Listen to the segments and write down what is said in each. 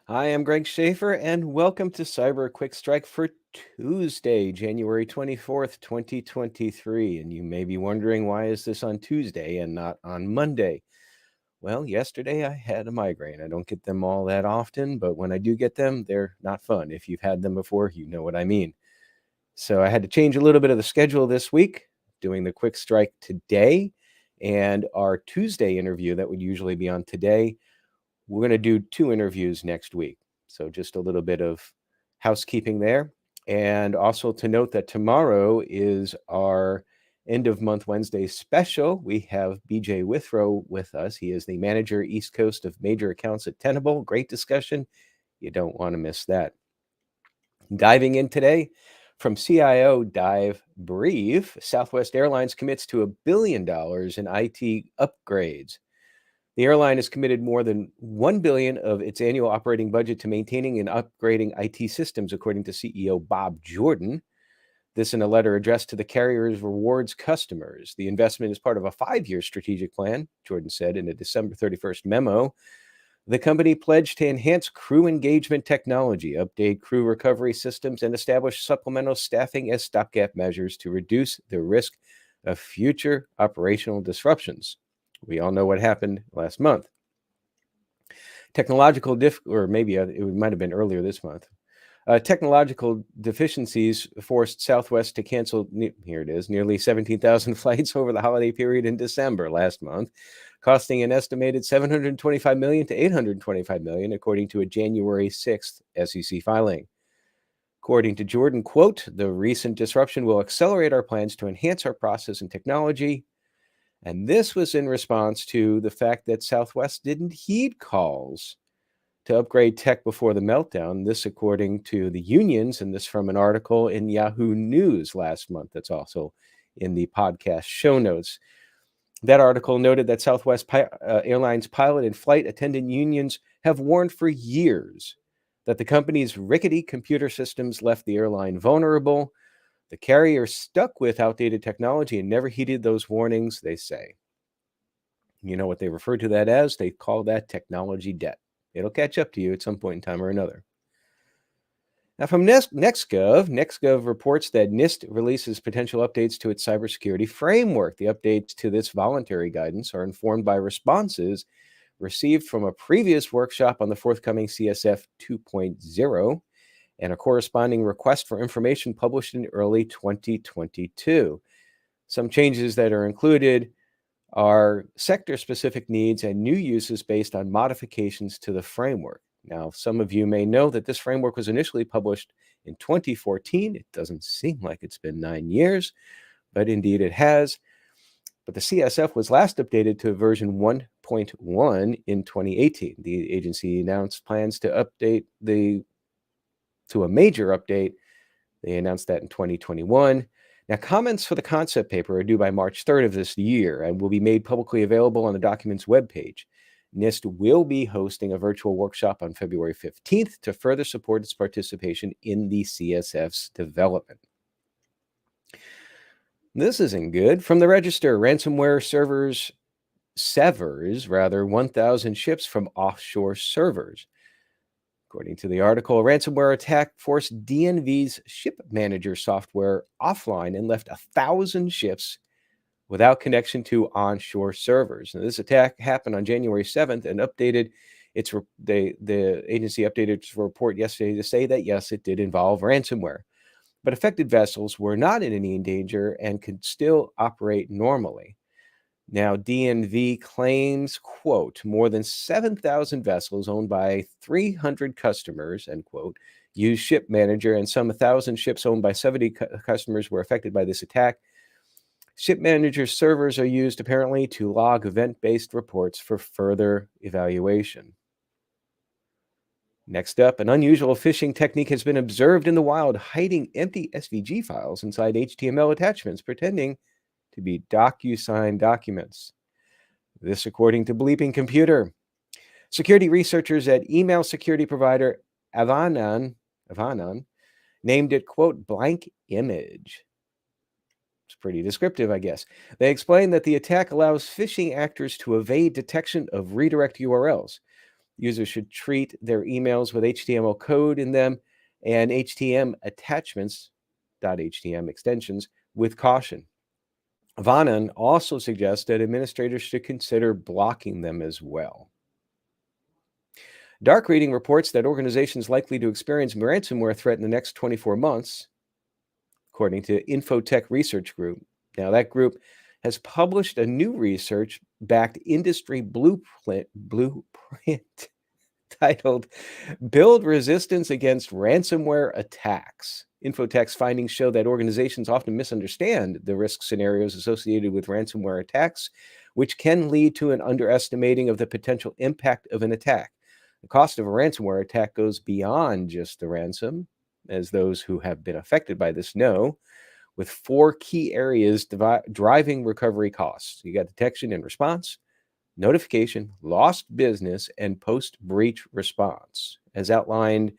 Hi, I'm Greg Schaefer, and welcome to Cyber Quick Strike for Tuesday, January 24th, 2023. And you may be wondering, why is this on Tuesday and not on Monday? Well, yesterday I had a migraine. I don't get them all that often, but when I do get them, they're not fun. If you've had them before, you know what I mean. So I had to change a little bit of the schedule this week, doing the Quick Strike today, and our Tuesday interview that would usually be on today. We're going to do 2 interviews next week. So just a little bit of housekeeping there. And also to note that tomorrow is our end of month Wednesday special. We have BJ Withrow with us. He is the manager East Coast of major accounts at Tenable. Great discussion. You don't want to miss that. Diving in today from CIO Dive Brief, Southwest Airlines commits to $1 billion in IT upgrades. The airline has committed more than $1 billion of its annual operating budget to maintaining and upgrading IT systems, according to CEO Bob Jordan. This in a letter addressed to the carrier's rewards customers. The investment is part of a 5-year strategic plan, Jordan said in a December 31st memo. The company pledged to enhance crew engagement technology, update crew recovery systems, and establish supplemental staffing as stopgap measures to reduce the risk of future operational disruptions. We all know what happened last month. Or maybe it might have been earlier this month. Technological deficiencies forced Southwest to cancel, here it is, nearly 17,000 flights over the holiday period in December last month, costing an estimated $725 million to $825 million, according to a January 6th SEC filing. According to Jordan, quote, "The recent disruption will accelerate our plans to enhance our process and technology." And this was in response to the fact that Southwest didn't heed calls to upgrade tech before the meltdown. This, according to the unions, and this from an article in Yahoo News last month that's also in the podcast show notes. That article noted that Southwest Airlines pilot and flight attendant unions have warned for years that the company's rickety computer systems left the airline vulnerable. The carrier stuck with outdated technology and never heeded those warnings, they say. You know what they refer to that as? They call that technology debt. It'll catch up to you at some point in time or another. Now, from NextGov reports that NIST releases potential updates to its cybersecurity framework. The updates to this voluntary guidance are informed by responses received from a previous workshop on the forthcoming CSF 2.0 and a corresponding request for information published in early 2022. Some changes that are included are sector-specific needs and new uses based on modifications to the framework. Now, some of you may know that this framework was initially published in 2014. It doesn't seem like it's been 9 years, but indeed it has. But the CSF was last updated to version 1.1 in 2018. The agency announced plans to update to a major update. They announced that in 2021. Now, comments for the concept paper are due by March 3rd of this year and will be made publicly available on the document's webpage. NIST will be hosting a virtual workshop on February 15th to further support its participation in the CSF's development. This isn't good. From the Register, ransomware severs 1,000 ships from offshore servers. According to the article, a ransomware attack forced DNV's ship manager software offline and left 1,000 ships without connection to onshore servers. Now, this attack happened on January 7th and the agency updated its report yesterday to say that, yes, it did involve ransomware. But affected vessels were not in any danger and could still operate normally. Now, DNV claims, quote, more than 7,000 vessels owned by 300 customers, end quote, use Ship Manager, and some 1,000 ships owned by 70 customers were affected by this attack. Ship Manager servers are used apparently to log event-based reports for further evaluation. Next up, an unusual phishing technique has been observed in the wild, hiding empty SVG files inside HTML attachments, pretending to be DocuSign documents. This, according to Bleeping Computer. Security researchers at email security provider Avanan named it, quote, blank image. It's pretty descriptive, I guess. They explained that the attack allows phishing actors to evade detection of redirect URLs. Users should treat their emails with HTML code in them and HTML attachments, .htm extensions, with caution. Vanan also suggests that administrators should consider blocking them as well. Dark Reading reports that organizations likely to experience ransomware threat in the next 24 months, according to Infotech Research Group. Now, that group has published a new research-backed industry blueprint titled Build Resistance Against Ransomware Attacks. Infotech's findings show that organizations often misunderstand the risk scenarios associated with ransomware attacks, which can lead to an underestimating of the potential impact of an attack. The cost of a ransomware attack goes beyond just the ransom, as those who have been affected by this know, with 4 key areas driving recovery costs. You got detection and response, notification, lost business, and post-breach response. As outlined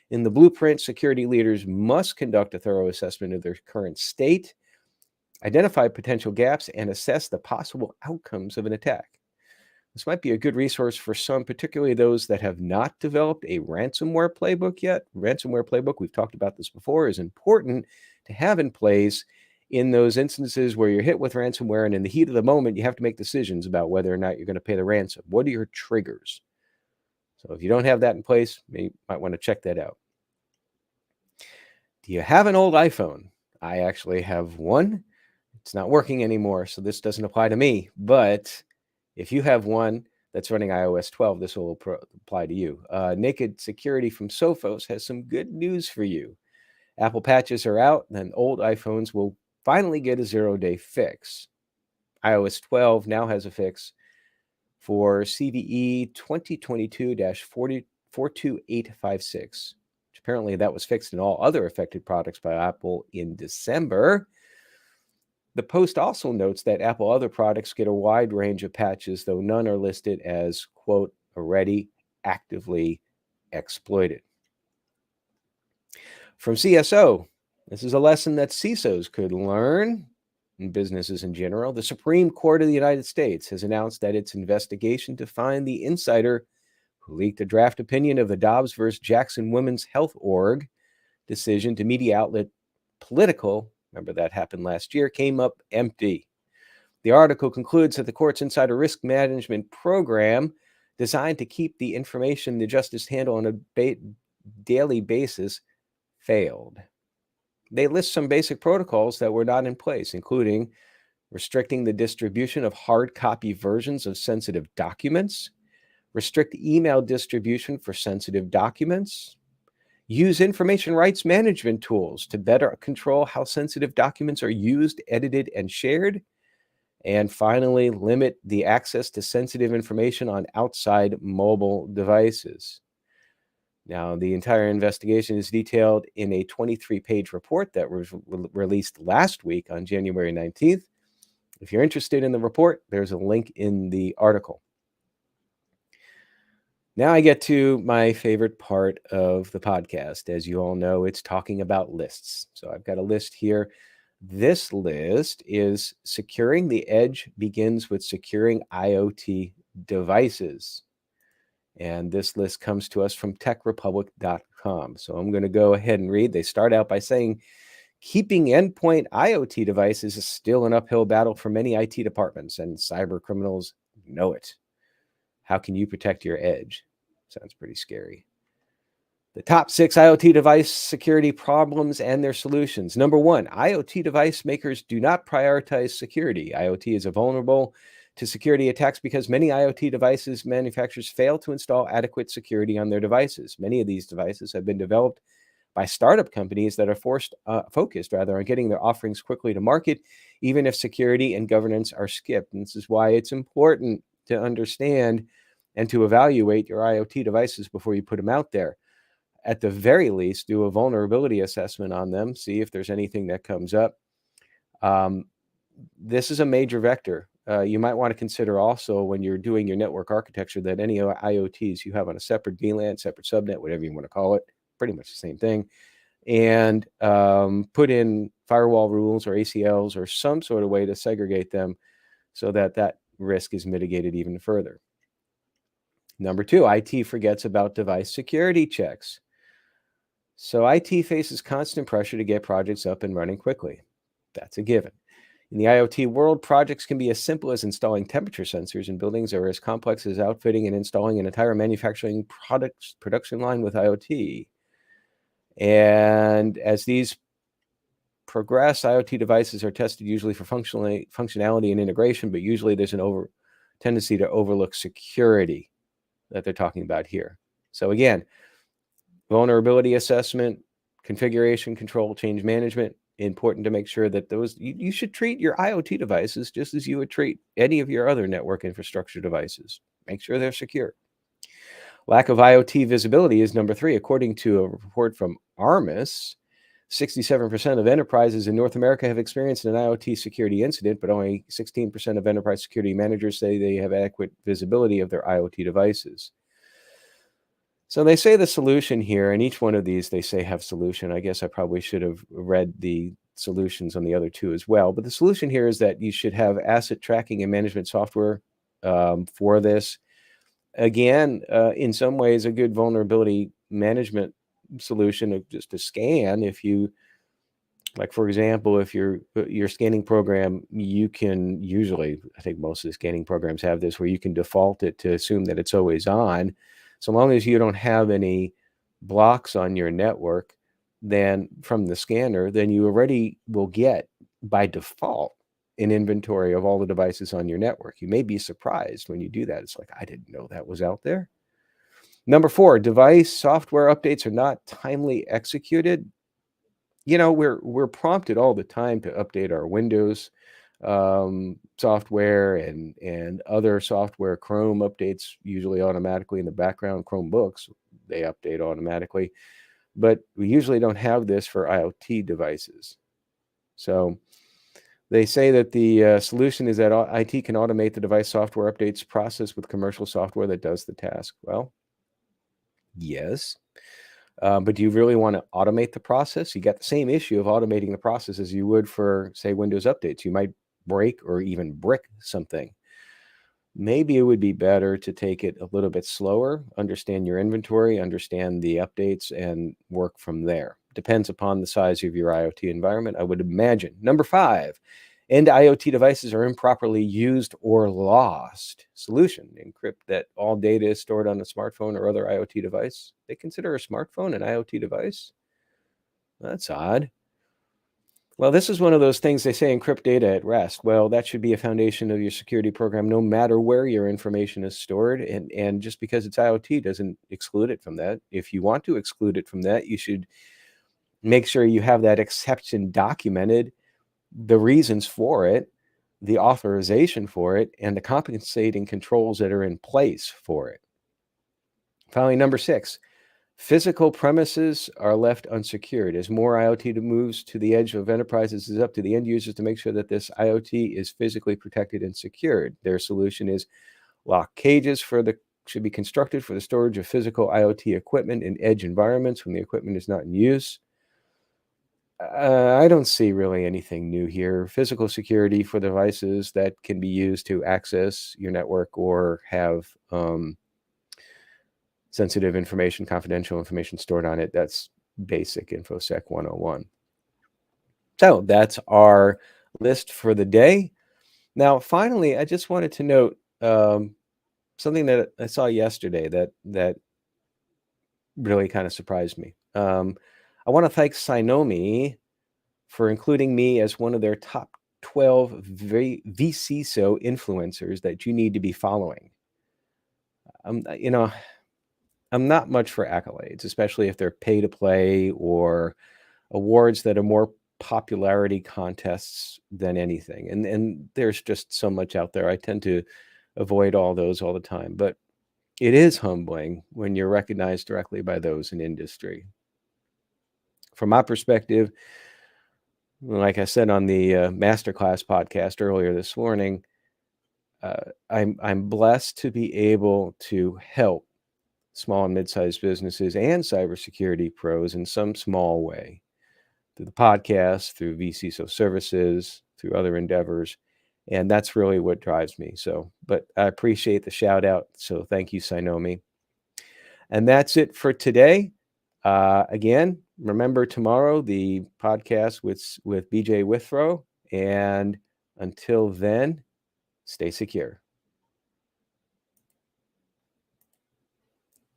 in the blueprint, security leaders must conduct a thorough assessment of their current state, identify potential gaps, and assess the possible outcomes of an attack. This might be a good resource for some, particularly those that have not developed a ransomware playbook yet. Ransomware playbook, we've talked about this before, is important to have in place in those instances where you're hit with ransomware and in the heat of the moment, you have to make decisions about whether or not you're going to pay the ransom. What are your triggers? So if you don't have that in place, you might want to check that out. Do you have an old iPhone? I actually have one. It's not working anymore, so this doesn't apply to me. But if you have one that's running iOS 12, this will apply to you. Naked Security from Sophos has some good news for you. Apple patches are out, and old iPhones will finally get a 0-day fix. iOS 12 now has a fix for CVE 2022-42856, which apparently that was fixed in all other affected products by Apple in December. The Post also notes that Apple other products get a wide range of patches, though none are listed as, quote, already actively exploited. From CSO, this is a lesson that CISOs could learn, and businesses in general. The Supreme Court of the United States has announced that its investigation to find the insider who leaked a draft opinion of the Dobbs versus Jackson Women's Health Org decision to media outlet Political, remember that happened last year, came up empty. The article concludes that the court's insider risk management program, designed to keep the information the justice handle on a daily basis, failed. They list some basic protocols that were not in place, including restricting the distribution of hard copy versions of sensitive documents, restrict email distribution for sensitive documents, use information rights management tools to better control how sensitive documents are used, edited, and shared, and finally, limit the access to sensitive information on outside mobile devices. Now, the entire investigation is detailed in a 23-page report that was released last week on January 19th. If you're interested in the report, there's a link in the article. Now I get to my favorite part of the podcast. As you all know, it's talking about lists. So I've got a list here. This list is Securing the Edge Begins with Securing IoT Devices. And this list comes to us from techrepublic.com. So I'm going to go ahead and read. They start out by saying, keeping endpoint IoT devices is still an uphill battle for many IT departments, and cyber criminals know it. How can you protect your edge? Sounds pretty scary. The top 6 IoT device security problems and their solutions. Number 1, IoT device makers do not prioritize security. IoT is vulnerable to security attacks because many IoT devices manufacturers fail to install adequate security on their devices. Many of these devices have been developed by startup companies that are focused on getting their offerings quickly to market, even if security and governance are skipped. And this is why it's important to understand and to evaluate your IoT devices before you put them out there. At the very least, do a vulnerability assessment on them, see if there's anything that comes up. This is a major vector. You might want to consider also when you're doing your network architecture that any IoTs you have on a separate VLAN, separate subnet, whatever you want to call it, pretty much the same thing, and put in firewall rules or ACLs or some sort of way to segregate them so that that risk is mitigated even further. Number 2, IT forgets about device security checks. So IT faces constant pressure to get projects up and running quickly. That's a given. In the IoT world, projects can be as simple as installing temperature sensors in buildings or as complex as outfitting and installing an entire manufacturing production line with IoT. And as these progress, IoT devices are tested usually for functionality and integration, but usually there's an tendency to overlook security that they're talking about here. So again, vulnerability assessment, configuration control, change management, important to make sure that those, you should treat your IoT devices just as you would treat any of your other network infrastructure devices. Make sure they're secure. Lack of IoT visibility is number 3. According to a report from Armis, 67% of enterprises in North America have experienced an IoT security incident, but only 16% of enterprise security managers say they have adequate visibility of their IoT devices. So they say the solution here, and each one of these they say have solution. I guess I probably should have read the solutions on the other 2 as well. But the solution here is that you should have asset tracking and management software for this. Again, in some ways, a good vulnerability management solution, just to scan. If you, like, for example, if your scanning program, you can usually, I think most of the scanning programs have this, where you can default it to assume that it's always on. So long as you don't have any blocks on your network, then from the scanner, then you already will get by default an inventory of all the devices on your network. You may be surprised when you do that. It's like, I didn't know that was out there. Number 4, device software updates are not timely executed. You know, we're prompted all the time to update our Windows software and other software. Chrome updates usually automatically in the background. Chromebooks, they update automatically, but we usually don't have this for IoT devices. So they say that the solution is that IT can automate the device software updates process with commercial software that does the task. Well, yes. But do you really want to automate the process? You got the same issue of automating the process as you would for, say, Windows updates. You might break or even brick something. Maybe it would be better to take it a little bit slower, understand your inventory, understand the updates, and work from there. Depends upon the size of your IoT environment, I would imagine. Number 5, end IoT devices are improperly used or lost. Solution: encrypt that all data is stored on a smartphone or other IoT device. They consider a smartphone an IoT device? That's odd. Well, this is one of those things, they say encrypt data at rest. Well, that should be a foundation of your security program, no matter where your information is stored. And just because it's IoT doesn't exclude it from that. If you want to exclude it from that, you should make sure you have that exception documented, the reasons for it, the authorization for it, and the compensating controls that are in place for it. Finally, number 6, physical premises are left unsecured. As more IoT moves to the edge of enterprises, it's up to the end users to make sure that this IoT is physically protected and secured. Their solution is lock cages should be constructed for the storage of physical IoT equipment in edge environments when the equipment is not in use. I don't see really anything new here. Physical security for devices that can be used to access your network or have sensitive information, confidential information stored on it. That's basic InfoSec 101. So that's our list for the day. Now, finally, I just wanted to note something that I saw yesterday that really kind of surprised me. I want to thank Synomi for including me as one of their top 12 vCISO influencers that you need to be following. I'm not much for accolades, especially if they're pay to play or awards that are more popularity contests than anything. And there's just so much out there. I tend to avoid all those all the time. But it is humbling when you're recognized directly by those in industry. From my perspective, like I said on the Masterclass podcast earlier this morning, I'm blessed to be able to help small and mid-sized businesses and cybersecurity pros in some small way through the podcast, through vCISO services, through other endeavors. And that's really what drives me. So, but I appreciate the shout out. So thank you, Sinomi. And that's it for today. Again, remember tomorrow the podcast with BJ Withrow. And until then, stay secure.